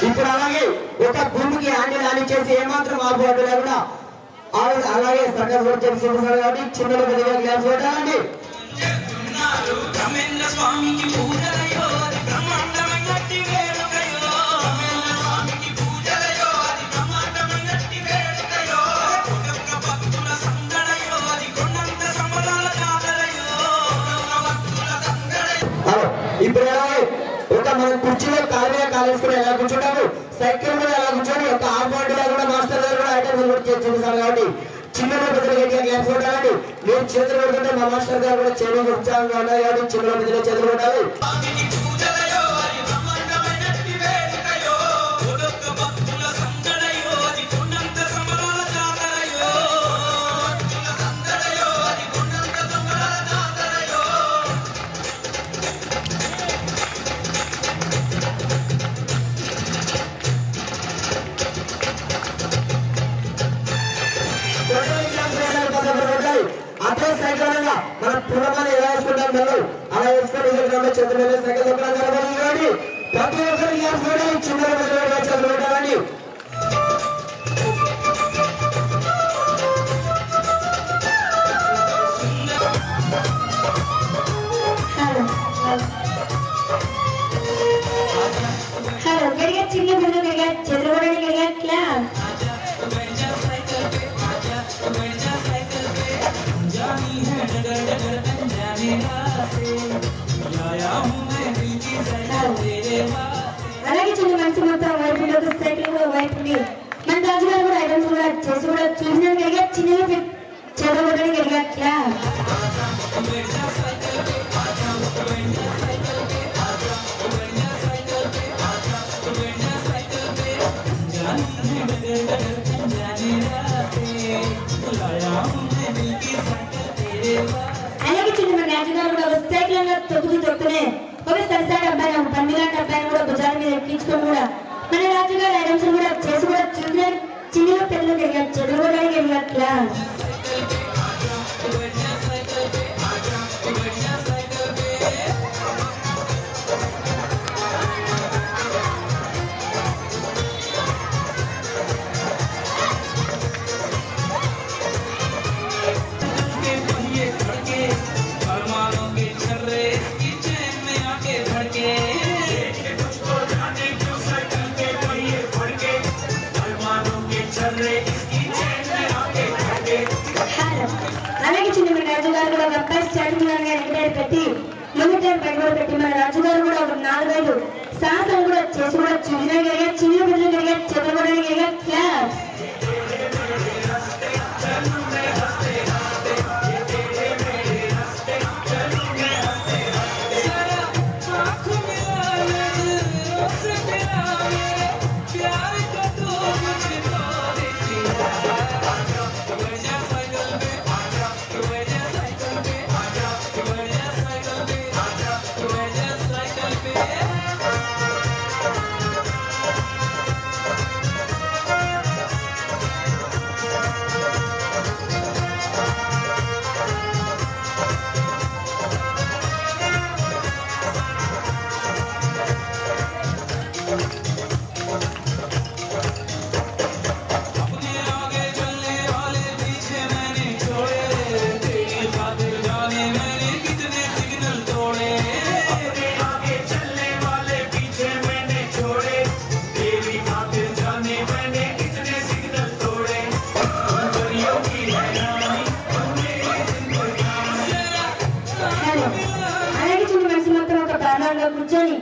ఇప్పుడు అలాగే ఒక గుంపుకి హ్యాండిల్ ఆని చేసి ఏమాత్రం ఆపుకోవడం లేకుండా అలాగే సర్కస్ వర్క్ చేస్తున్నారు కాబట్టి చిన్నలు పెద్దగా క్లాస్ పెట్టాలండి. ఇప్పుడు అలాగే ఒక మనం కుర్చీలో కాలు కాలేసుకుని ఎలా కూర్చుంటాము, సైకిల్ మీద ఎలా కూర్చొని ఒక హాఫ్ బాడీలో కూడా మాస్టర్ గారు కూడా ఐటమ్స్ చేస్తున్నారు కాబట్టి చిన్నలో పెద్దలు గట్టిగా క్లాస్ కొట్టాలండి. మీరు చేతులు పెడుతుంటే మా మాస్టర్ గారు కూడా చేయడం ఉత్సాహంగా ఉన్నాయి కాబట్టి చిన్నలో పెద్దలు చేతులు కొట్టాలి. కార్యక్రమంలో చంద్రబాబు సైకిల్ ఎక్కడ జరగాలి ప్రతి ఒక్కరు చిన్న చదువు పెట్టాలండి. హలో గడిగా చిన్న పిల్లలు గడిగా చదువుకోవడానికి గడిగా క్లాస్ అలాగే చిన్న మనసు మొత్తం వైపు సైకిల్ కూడా వైపు మన రాజుగారు కూడా ఐటమ్స్ కూడా చేసి కూడా చూసిన గడిగా చిన్న చదువుకోవడానికి గడిగా క్లాస్ అలాగే చిన్న మన రాజుగారు కూడా ఒక సైకిల్ తొక్కుతూనే ఒక సరిసారి అబ్బాయి పన్నులాంటి అబ్బాయిని కూడా భుజాల మీద ఎక్కించుకొని కూడా మన రాజుగారు ఐటమ్స్ కూడా చేసి కూడా చూసిన చిన్న పెద్దలు తిరిగారు చదువుకోవడానికి తిరిగట్లా అలాగే చిన్న మన రాజుగారు కూడా ఒక అబ్బాయి స్టార్టింగ్ ఎంటర్ పెట్టి ముందు టైం పట్టుబడి పెట్టి మన రాజుగారు కూడా ఒక 4-5 సాహసాలు కూడా చేసి కూడా చూసిన గడిగా చిన్న పిల్లలు గడిగా చదువుకోవడానికి గడిగా క్లాస్ కూర్చొని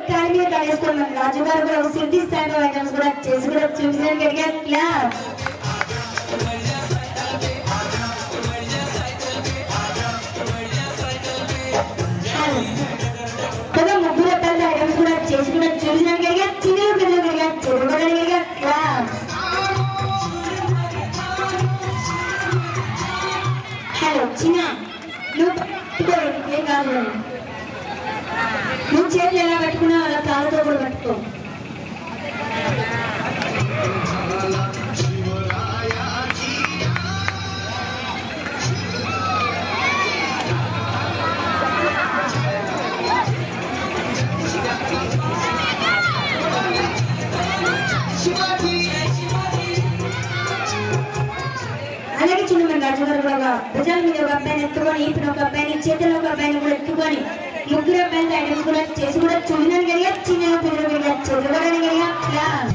కాలి మీద తాగేసుకుని మన రాజుగారు కూడా ఒక సిద్ధి స్థాయిలో ఐటమ్స్ కూడా చేసి కూడా చూపించడానికి గడిగా క్లాస్ కదా ముగ్గురు పెద్ద ఐటమ్స్ కూడా చేసి కూడా చూపించడానికి గడిగా చిన్న పిల్లలు గడిగా చదువుకోవడానికి గడిగా క్లాస్ హలో చిన్న నువ్వు ఏం కాదు నువ్వు చేతులు ఎలా పట్టుకున్నావు అలా కాళ్ళతో కూడా పట్టుకో అలాగే చిన్న మన రాజుగారు కూడా భుజాల మీద ఒక అబ్బాయిని ఎత్తుకొని ఇప్పుడు ఒక అబ్బాయిని చేతుల్లో ఒక అబ్బాయిని కూడా ఎత్తుకొని ముగ్గురు అబ్బాయిలు ఐటమ్స్ కూడా చేసి కూడా చూడడానికి గడిగా చిన్న పిల్లలు గడిగా చదువుకోవడానికి గడిగా క్లాస్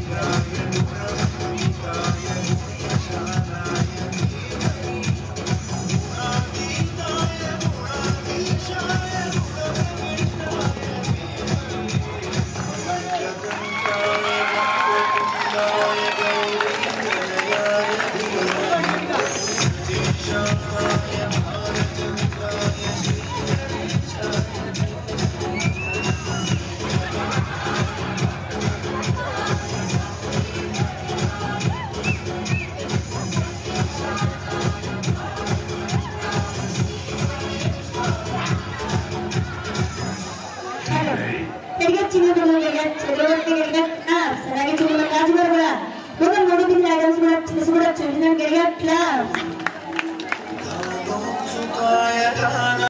చిన్న పిల్లలు చదువుకోవడానికి గడిగా క్లాస్ అలాగే చిన్న రాజుగారు కూడా ఒక 3 ఐటమ్స్ కూడా చేసి కూడా చూడడానికి గడిగా క్లాస్